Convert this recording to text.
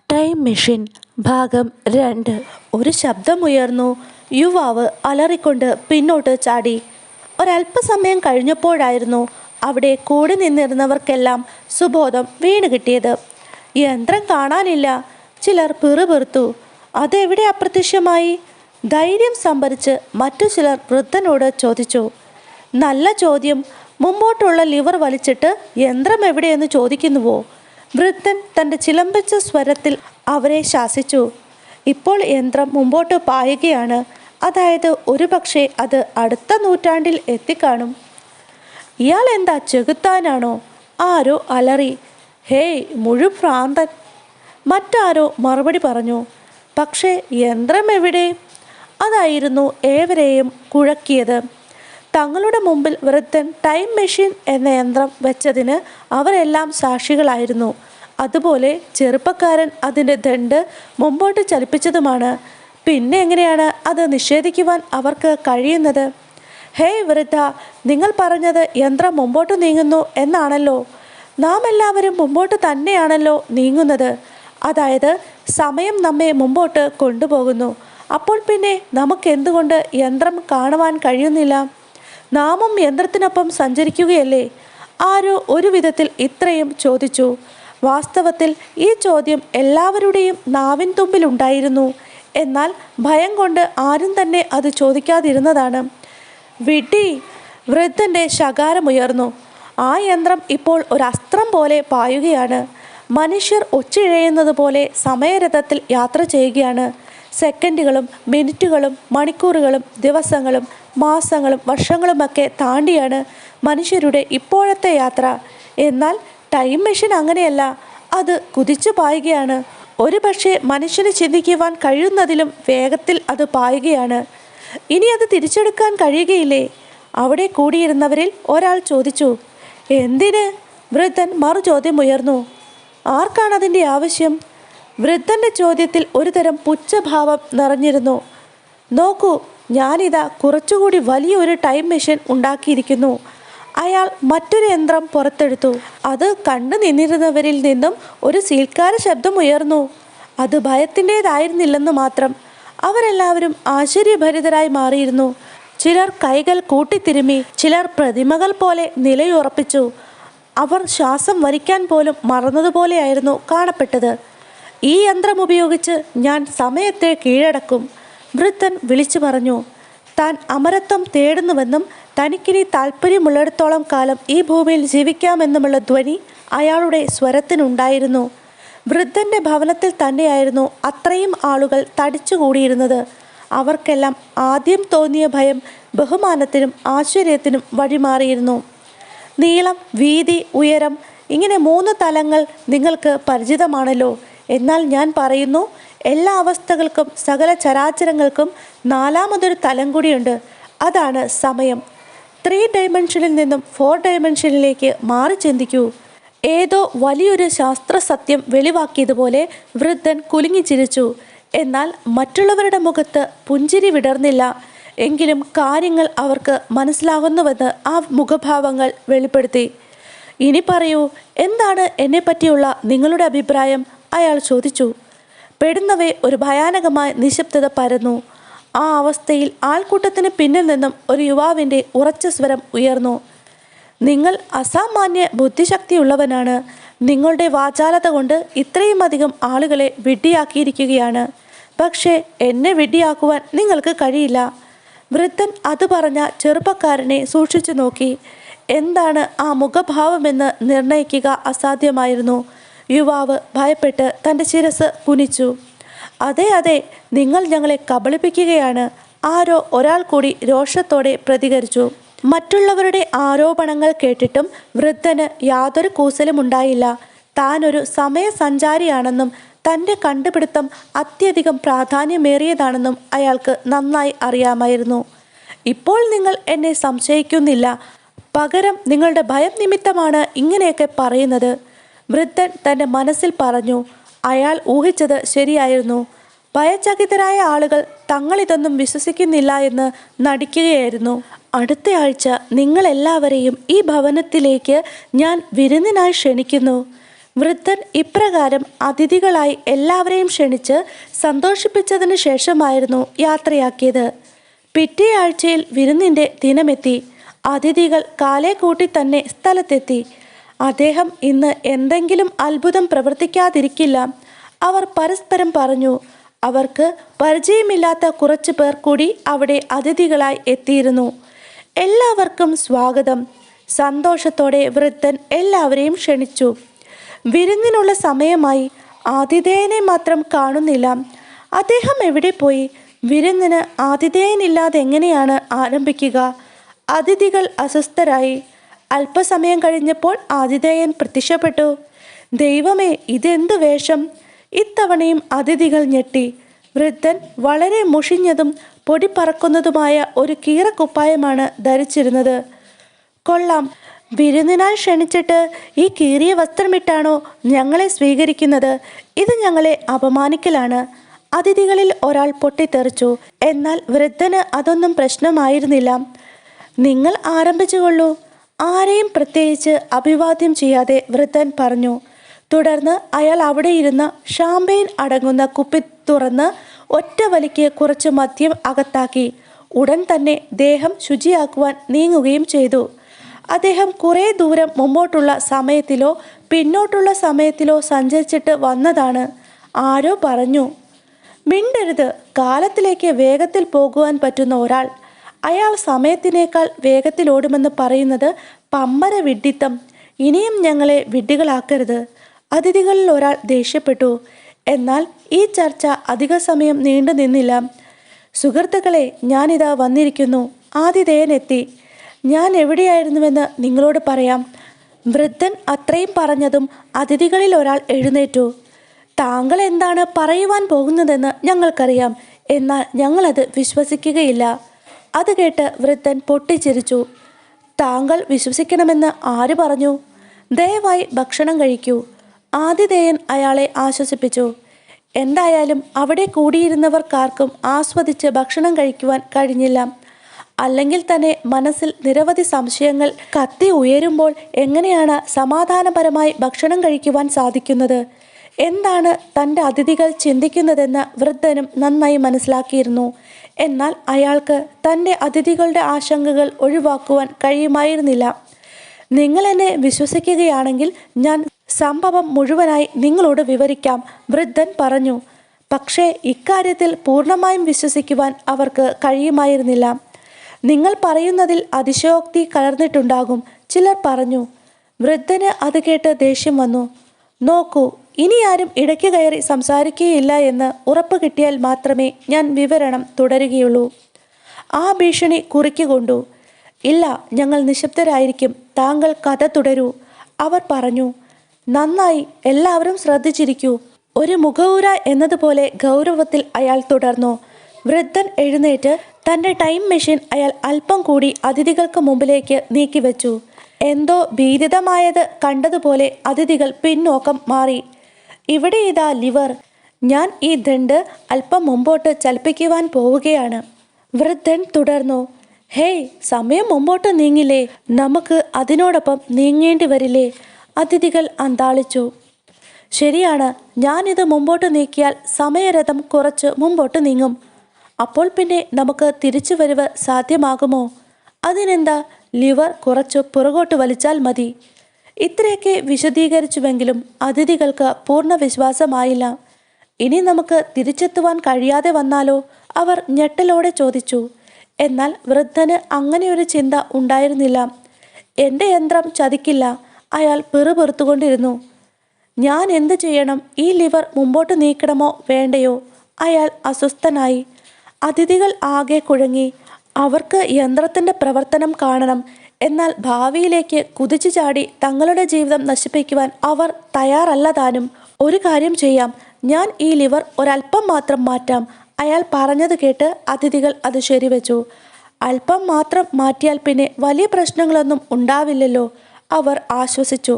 Time machine ഭാഗം 2. ഒരു ശബ്ദമുയർന്നു. യുവാവ് അലറിക്കൊണ്ട് പിന്നോട്ട് ചാടി. ഒരല്പസമയം കഴിഞ്ഞപ്പോഴായിരുന്നു അവിടെ കൂടി നിന്നിരുന്നവർക്കെല്ലാം സുബോധം വീണ് കിട്ടിയത്. യന്ത്രം കാണാനില്ല. ചിലർ പിറുപിറുത്തു. അതെവിടെ അപ്രത്യക്ഷമായി? ധൈര്യം സംഭരിച്ച് മറ്റു ചിലർ വൃദ്ധനോട് ചോദിച്ചു. നല്ല ചോദ്യം. മുമ്പോട്ടുള്ള ലിവർ വലിച്ചിട്ട് യന്ത്രം എവിടെയെന്ന് ചോദിക്കുന്നുവോ? വൃദ്ധൻ തൻ്റെ ചിലമ്പിച്ച സ്വരത്തിൽ അവരെ ശാസിച്ചു. ഇപ്പോൾ യന്ത്രം മുമ്പോട്ട് പായുകയാണ്. അതായത് ഒരുപക്ഷെ അത് അടുത്ത നൂറ്റാണ്ടിൽ എത്തിക്കാണും. ഇയാൾ എന്താ ചെകുത്താനാണോ? ആരോ അലറി. ഹേയ് മുഴുഭ്രാന്തൻ! മറ്റാരോ മറുപടി പറഞ്ഞു. പക്ഷേ യന്ത്രം എവിടെ? അതായിരുന്നു ഏവരെയും കുഴക്കിയത്. തങ്ങളുടെ മുമ്പിൽ വൃദ്ധൻ ടൈം മെഷീൻ എന്ന യന്ത്രം വെച്ചതിന് അവരെല്ലാം സാക്ഷികളായിരുന്നു. അതുപോലെ ചെറുപ്പക്കാരൻ അതിൻ്റെ ദണ്ട് മുമ്പോട്ട് ചലിപ്പിച്ചതുമാണ്. പിന്നെ എങ്ങനെയാണ് അത് നിഷേധിക്കുവാൻ അവർക്ക് കഴിയുന്നത്? ഹേയ് വൃദ്ധ, നിങ്ങൾ പറഞ്ഞത് യന്ത്രം മുമ്പോട്ട് നീങ്ങുന്നു എന്നാണല്ലോ. നാം എല്ലാവരും മുമ്പോട്ട് തന്നെയാണല്ലോ നീങ്ങുന്നത്. അതായത് സമയം നമ്മെ മുമ്പോട്ട് കൊണ്ടുപോകുന്നു. അപ്പോൾ പിന്നെ നമുക്കെന്തുകൊണ്ട് യന്ത്രം കാണുവാൻ കഴിയുന്നില്ല? നാമും യന്ത്രത്തിനൊപ്പം സഞ്ചരിക്കുകയല്ലേ? ആരോ ഒരു വിധത്തിൽ ഇത്രയും ചോദിച്ചു. വാസ്തവത്തിൽ ഈ ചോദ്യം എല്ലാവരുടെയും നാവിൻ തുമ്പിലുണ്ടായിരുന്നു. എന്നാൽ ഭയം കൊണ്ട് ആരും തന്നെ അത് ചോദിക്കാതിരുന്നതാണ്. വിഡ്ഢി! വൃദ്ധൻ്റെ ശകാരമുയർന്നു. ആ യന്ത്രം ഇപ്പോൾ ഒരസ്ത്രം പോലെ പായുകയാണ്. മനുഷ്യർ ഒച്ചിഴയുന്നത് പോലെ സമയരഥത്തിൽ യാത്ര ചെയ്യുകയാണ്. സെക്കൻഡുകളും മിനിറ്റുകളും മണിക്കൂറുകളും ദിവസങ്ങളും മാസങ്ങളും വർഷങ്ങളുമൊക്കെ താണ്ടിയാണ് മനുഷ്യരുടെ ഇപ്പോഴത്തെ യാത്ര. എന്നാൽ ടൈം മെഷീൻ അങ്ങനെയല്ല. അത് കുതിച്ചു പായുകയാണ്. ഒരു പക്ഷേ മനുഷ്യന് ചിന്തിക്കുവാൻ കഴിയുന്നതിലും വേഗത്തിൽ അത് പായുകയാണ്. ഇനി അത് തിരിച്ചെടുക്കാൻ കഴിയുകയില്ലേ? അവിടെ കൂടിയിരുന്നവരിൽ ഒരാൾ ചോദിച്ചു. എന്തിന്? വൃദ്ധൻ മറു ചോദ്യം ഉയർന്നു. ആർക്കാണതിൻ്റെ ആവശ്യം? വൃദ്ധൻ്റെ ചോദ്യത്തിൽ ഒരുതരം പുച്ഛഭാവം നിറഞ്ഞിരുന്നു. നോക്കൂ, ഞാനിതാ കുറച്ചുകൂടി വലിയൊരു ടൈം മെഷീൻ ഉണ്ടാക്കിയിരിക്കുന്നു. അയാൾ മറ്റൊരു യന്ത്രം പുറത്തെടുത്തു. അത് കണ്ടു നിന്നിരുന്നവരിൽ നിന്നും ഒരു സീൽക്കാര ശബ്ദം ഉയർന്നു. അത് ഭയത്തിൻ്റെതായിരുന്നില്ലെന്ന് മാത്രം. അവരെല്ലാവരും ആശ്ചര്യഭരിതരായി മാറിയിരുന്നു. ചിലർ കൈകൾ കൂട്ടിത്തിരുമ്മി, ചിലർ പ്രതിമകൾ പോലെ നിലയുറപ്പിച്ചു. അവർ ശ്വാസം വലിക്കാൻ പോലും മറന്നതുപോലെയായിരുന്നു കാണപ്പെട്ടത്. ഈ യന്ത്രം ഉപയോഗിച്ച് ഞാൻ സമയത്തെ കീഴടക്കും, വൃദ്ധൻ വിളിച്ചു പറഞ്ഞു. താൻ അമരത്വം തേടുന്നുവെന്നും തനിക്കിനി താല്പര്യമുള്ളിടത്തോളം കാലം ഈ ഭൂമിയിൽ ജീവിക്കാമെന്നുമുള്ള ധ്വനി അയാളുടെ സ്വരത്തിനുണ്ടായിരുന്നു. വൃദ്ധൻ്റെ ഭവനത്തിൽ തന്നെയായിരുന്നു അത്രയും ആളുകൾ തടിച്ചുകൂടിയിരുന്നത്. അവർക്കെല്ലാം ആദ്യം തോന്നിയ ഭയം ബഹുമാനത്തിനും ആശ്ചര്യത്തിനും വഴിമാറിയിരുന്നു. നീളം, വീതി, ഉയരം, ഇങ്ങനെ 3 തലങ്ങൾ നിങ്ങൾക്ക് പരിചിതമാണല്ലോ. എന്നാൽ ഞാൻ പറയുന്നു, എല്ലാ അവസ്ഥകൾക്കും സകല ചരാചരങ്ങൾക്കും 4മതൊരു തലം കൂടിയുണ്ട്. അതാണ് സമയം. 3 ഡയമെൻഷനിൽ നിന്നും 4 ഡയമെൻഷനിലേക്ക് മാറി ചിന്തിക്കൂ. ഏതോ വലിയൊരു ശാസ്ത്ര സത്യം വെളിവാക്കിയതുപോലെ വൃദ്ധൻ കുലുങ്ങി ചിരിച്ചു. എന്നാൽ മറ്റുള്ളവരുടെ മുഖത്ത് പുഞ്ചിരി വിടർന്നില്ല. എങ്കിലും കാര്യങ്ങൾ അവർക്ക് മനസ്സിലാകുന്നുവെന്ന് ആ മുഖഭാവങ്ങൾ വെളിപ്പെടുത്തി. ഇനി പറയൂ, എന്താണ് എന്നെപ്പറ്റിയുള്ള നിങ്ങളുടെ അഭിപ്രായം? അയാൾ ചോദിച്ചു. പെടുന്നവേ ഒരു ഭയാനകമായ നിശബ്ദത പരന്നു. ആ അവസ്ഥയിൽ ആൾക്കൂട്ടത്തിന് പിന്നിൽ നിന്നും ഒരു യുവാവിൻ്റെ ഉറച്ച സ്വരം ഉയർന്നു. നിങ്ങൾ അസാമാന്യ ബുദ്ധിശക്തിയുള്ളവനാണ്. നിങ്ങളുടെ വാചാലത കൊണ്ട് ഇത്രയും അധികം ആളുകളെ വിഡ്ഢിയാക്കിയിരിക്കുകയാണ്. പക്ഷേ എന്നെ വിഡ്ഢിയാക്കുവാൻ നിങ്ങൾക്ക് കഴിയില്ല. വൃദ്ധൻ അത് പറഞ്ഞ ചെറുപ്പക്കാരനെ സൂക്ഷിച്ചു നോക്കി. എന്താണ് ആ മുഖഭാവമെന്ന് നിർണയിക്കുക അസാധ്യമായിരുന്നു. യുവാവ് ഭയപ്പെട്ട് തൻ്റെ ശിരസ് കുനിച്ചു. അതെ അതെ, നിങ്ങൾ ഞങ്ങളെ കബളിപ്പിക്കുകയാണ്, ആരോ ഒരാൾ കൂടി രോഷത്തോടെ പ്രതികരിച്ചു. മറ്റുള്ളവരുടെ ആരോപണങ്ങൾ കേട്ടിട്ടും വൃദ്ധന് യാതൊരു കൂസലുമുണ്ടായില്ല. താനൊരു സമയസഞ്ചാരിയാണെന്നും തൻ്റെ കണ്ടുപിടുത്തം അത്യധികം പ്രാധാന്യമേറിയതാണെന്നും അയാൾക്ക് നന്നായി അറിയാമായിരുന്നു. ഇപ്പോൾ നിങ്ങൾ എന്നെ സംശയിക്കുന്നില്ല. പകരം നിങ്ങളുടെ ഭയം നിമിത്തമാണ് ഇങ്ങനെയൊക്കെ പറയുന്നത്, വൃദ്ധൻ തൻ്റെ മനസ്സിൽ പറഞ്ഞു. അയാൾ ഊഹിച്ചത് ശരിയായിരുന്നു. ഭയചകിതരായ ആളുകൾ തങ്ങളിതൊന്നും വിശ്വസിക്കുന്നില്ല എന്ന് നടിക്കുകയായിരുന്നു. അടുത്ത ആഴ്ച നിങ്ങളെല്ലാവരെയും ഈ ഭവനത്തിലേക്ക് ഞാൻ വിരുന്നിനായി ക്ഷണിക്കുന്നു. വൃദ്ധൻ ഇപ്രകാരം അതിഥികളായി എല്ലാവരെയും ക്ഷണിച്ച് സന്തോഷിപ്പിച്ചതിന് ശേഷമായിരുന്നു യാത്രയാക്കിയത്. പിറ്റേ ആഴ്ചയിൽ വിരുന്നിൻ്റെ ദിനമെത്തി. അതിഥികൾ കാലേ കൂട്ടി തന്നെ സ്ഥലത്തെത്തി. അദ്ദേഹം ഇന്ന് എന്തെങ്കിലും അത്ഭുതം പ്രവർത്തിക്കാതിരിക്കില്ല, അവർ പരസ്പരം പറഞ്ഞു. അവർക്ക് പരിചയമില്ലാത്ത കുറച്ചു പേർ കൂടി അവിടെ അതിഥികളായി എത്തിയിരുന്നു. എല്ലാവർക്കും സ്വാഗതം. സന്തോഷത്തോടെ വൃദ്ധൻ എല്ലാവരെയും ക്ഷണിച്ചു. വിരുന്നിനുള്ള സമയമായി. ആതിഥേയനെ മാത്രം കാണുന്നില്ല. അദ്ദേഹം എവിടെ പോയി? വിരുന്നിന് ആതിഥേയനില്ലാതെ എങ്ങനെയാണ് ആരംഭിക്കുക? അതിഥികൾ അസ്വസ്ഥരായി. അല്പസമയം കഴിഞ്ഞപ്പോൾ ആതിഥേയൻ പ്രത്യക്ഷപ്പെട്ടു. ദൈവമേ, ഇതെന്ത് വേഷം! ഇത്തവണയും അതിഥികൾ ഞെട്ടി. വൃദ്ധൻ വളരെ മുഷിഞ്ഞതും പൊടി പറക്കുന്നതുമായ ഒരു കീറക്കുപ്പായമാണ് ധരിച്ചിരുന്നത്. കൊള്ളാം, വിരുന്നിനായി ക്ഷണിച്ചിട്ട് ഈ കീറിയ വസ്ത്രമിട്ടാണോ ഞങ്ങളെ സ്വീകരിക്കുന്നത്? ഇത് ഞങ്ങളെ അപമാനിക്കലാണ്. അതിഥികളിൽ ഒരാൾ പൊട്ടിത്തെറിച്ചു. എന്നാൽ വൃദ്ധന് അതൊന്നും പ്രശ്നമായിരുന്നില്ല. നിങ്ങൾ ആരംഭിച്ചുകൊള്ളൂ. ആരെയും പ്രത്യേകിച്ച് അഭിവാദ്യം ചെയ്യാതെ വൃദ്ധൻ പറഞ്ഞു. തുടർന്ന് അയാൾ അവിടെ ഇരുന്ന ഷാമ്പെയിൻ അടങ്ങുന്ന കുപ്പി തുറന്ന് ഒറ്റ വലിക്ക് കുറച്ച് മദ്യം അകത്താക്കി. ഉടൻ തന്നെ ദേഹം ശുചിയാക്കുവാൻ നീങ്ങുകയും ചെയ്തു. അദ്ദേഹം കുറേ ദൂരം മുമ്പോട്ടുള്ള സമയത്തിലോ പിന്നോട്ടുള്ള സമയത്തിലോ സഞ്ചരിച്ചിട്ട് വന്നതാണ്. ആരോ പറഞ്ഞു, മിണ്ടരുത്. കാലത്തിലേക്ക് വേഗത്തിൽ പോകുവാൻ പറ്റുന്ന ഒരാൾ അയാൾ സമയത്തിനേക്കാൾ വേഗത്തിൽ ഓടുമെന്ന് പറയുന്നത് പമ്പര വിഡ്ഢിത്തം. ഇനിയും ഞങ്ങളെ വിഡ്ഢികളാക്കരുത്. അതിഥികളിൽ ഒരാൾ ദേഷ്യപ്പെട്ടു. എന്നാൽ ഈ ചർച്ച അധിക സമയം നീണ്ടു നിന്നില്ല. സുഹൃത്തുക്കളെ, ഞാനിതാ വന്നിരിക്കുന്നു. ആതിഥേയനെത്തി. ഞാൻ എവിടെയായിരുന്നുവെന്ന് നിങ്ങളോട് പറയാം. വൃദ്ധൻ അത്രയും പറഞ്ഞതും അതിഥികളിൽ ഒരാൾ എഴുന്നേറ്റു. താങ്കൾ എന്താണ് പറയുവാൻ പോകുന്നതെന്ന് ഞങ്ങൾക്കറിയാം, എന്നാൽ ഞങ്ങളത് വിശ്വസിക്കുകയില്ല. അത് കേട്ട് വൃദ്ധൻ പൊട്ടിച്ചിരിച്ചു. താങ്കൾ വിശ്വസിക്കണമെന്ന് ആര് പറഞ്ഞു? ദയവായി ഭക്ഷണം കഴിക്കൂ. ആതിഥേയൻ അയാളെ ആശ്വസിപ്പിച്ചു. എന്തായാലും അവിടെ കൂടിയിരുന്നവർക്കാർക്കും ആസ്വദിച്ച് ഭക്ഷണം കഴിക്കുവാൻ കഴിഞ്ഞില്ല. അല്ലെങ്കിൽ തന്നെ മനസ്സിൽ നിരവധി സംശയങ്ങൾ കത്തി ഉയരുമ്പോൾ എങ്ങനെയാണ് സമാധാനപരമായി ഭക്ഷണം കഴിക്കുവാൻ സാധിക്കുന്നത്? എന്താണ് തൻ്റെ അതിഥികൾ ചിന്തിക്കുന്നതെന്ന് വൃദ്ധനും നന്നായി മനസ്സിലാക്കിയിരുന്നു. എന്നാൽ അയാൾക്ക് തൻ്റെ അതിഥികളുടെ ആശങ്കകൾ ഒഴിവാക്കുവാൻ കഴിയുമായിരുന്നില്ല. നിങ്ങൾ എന്നെ വിശ്വസിക്കുകയാണെങ്കിൽ ഞാൻ സംഭവം മുഴുവനായി നിങ്ങളോട് വിവരിക്കാം, വൃദ്ധൻ പറഞ്ഞു. പക്ഷേ ഇക്കാര്യത്തിൽ പൂർണ്ണമായും വിശ്വസിക്കുവാൻ അവർക്ക് കഴിയുമായിരുന്നില്ല. നിങ്ങൾ പറയുന്നതിൽ അതിശയോക്തി കലർന്നിട്ടുണ്ടാകും, ചിലർ പറഞ്ഞു. വൃദ്ധന് അത് കേട്ട് ദേഷ്യം വന്നു. നോക്കൂ, ഇനി ആരും ഇടയ്ക്ക് കയറി സംസാരിക്കുകയില്ല എന്ന് ഉറപ്പ് കിട്ടിയാൽ മാത്രമേ ഞാൻ വിവരണം തുടരുകയുള്ളൂ. ആ ഭീഷണി കുറിക്കുകൊണ്ടു. ഇല്ല, ഞങ്ങൾ നിശബ്ദരായിരിക്കും. താങ്കൾ കഥ തുടരൂ, അവർ പറഞ്ഞു. നന്നായി, എല്ലാവരും ശ്രദ്ധിച്ചിരിക്കൂ. ഒരു മുഖവുര എന്നതുപോലെ ഗൗരവത്തിൽ അയാൾ തുടർന്നു. വൃദ്ധൻ എഴുന്നേറ്റ് തൻ്റെ ടൈം മെഷീൻ അയാൾ അല്പം കൂടി അതിഥികൾക്ക് മുമ്പിലേക്ക് നീക്കിവെച്ചു. എന്തോ ഭീതിതമായത് കണ്ടതുപോലെ അതിഥികൾ പിന്നോക്കം മാറി. ഇവിടെ ഇതാ ലിവർ. ഞാൻ ഈ ദണ്ട് അല്പം മുമ്പോട്ട് ചലിപ്പിക്കുവാൻ പോവുകയാണ്, വൃദ്ധൻ തുടർന്നു. ഹേയ്, സമയം മുമ്പോട്ട് നീങ്ങില്ലേ? നമുക്ക് അതിനോടൊപ്പം നീങ്ങേണ്ടി വരില്ലേ? അതിഥികൾ അന്താളിച്ചു. ശരിയാണ്, ഞാനിത് മുമ്പോട്ട് നീക്കിയാൽ സമയരഥം കുറച്ച് മുമ്പോട്ട് നീങ്ങും. അപ്പോൾ പിന്നെ നമുക്ക് തിരിച്ചു വരവ് സാധ്യമാകുമോ? അതിനെന്താ, ലിവർ കുറച്ചു പുറകോട്ട് വലിച്ചാൽ മതി. ഇത്രയൊക്കെ വിശദീകരിച്ചുവെങ്കിലും അതിഥികൾക്ക് പൂർണ്ണ വിശ്വാസമായില്ല. ഇനി നമുക്ക് തിരിച്ചെത്തുവാൻ കഴിയാതെ വന്നാലോ? അവർ ഞെട്ടലോടെ ചോദിച്ചു. എന്നാൽ വൃദ്ധന് അങ്ങനെയൊരു ചിന്ത ഉണ്ടായിരുന്നില്ല. എൻ്റെ യന്ത്രം ചതിക്കില്ല, അയാൾ പിറുപിറുത്തുകൊണ്ടിരുന്നു. ഞാൻ എന്ത് ചെയ്യണം? ഈ ലിവർ മുമ്പോട്ട് നീക്കണമോ വേണ്ടയോ? അയാൾ അസ്വസ്ഥനായി. അതിഥികൾ ആകെ കുഴങ്ങി. അവർക്ക് യന്ത്രത്തിൻ്റെ പ്രവർത്തനം കാണണം. എന്നാൽ ഭാവിയിലേക്ക് കുതിച്ചു ചാടി തങ്ങളുടെ ജീവിതം നശിപ്പിക്കുവാൻ അവർ തയ്യാറല്ല താനും. ഒരു കാര്യം ചെയ്യാം, ഞാൻ ഈ ലിവർ ഒരല്പം മാത്രം മാറ്റാം. അയാൾ പറഞ്ഞത് കേട്ട് അതിഥികൾ അത് ശരിവെച്ചു. അല്പം മാത്രം മാറ്റിയാൽ പിന്നെ വലിയ പ്രശ്നങ്ങളൊന്നും ഉണ്ടാവില്ലല്ലോ, അവർ ആശ്വസിച്ചു.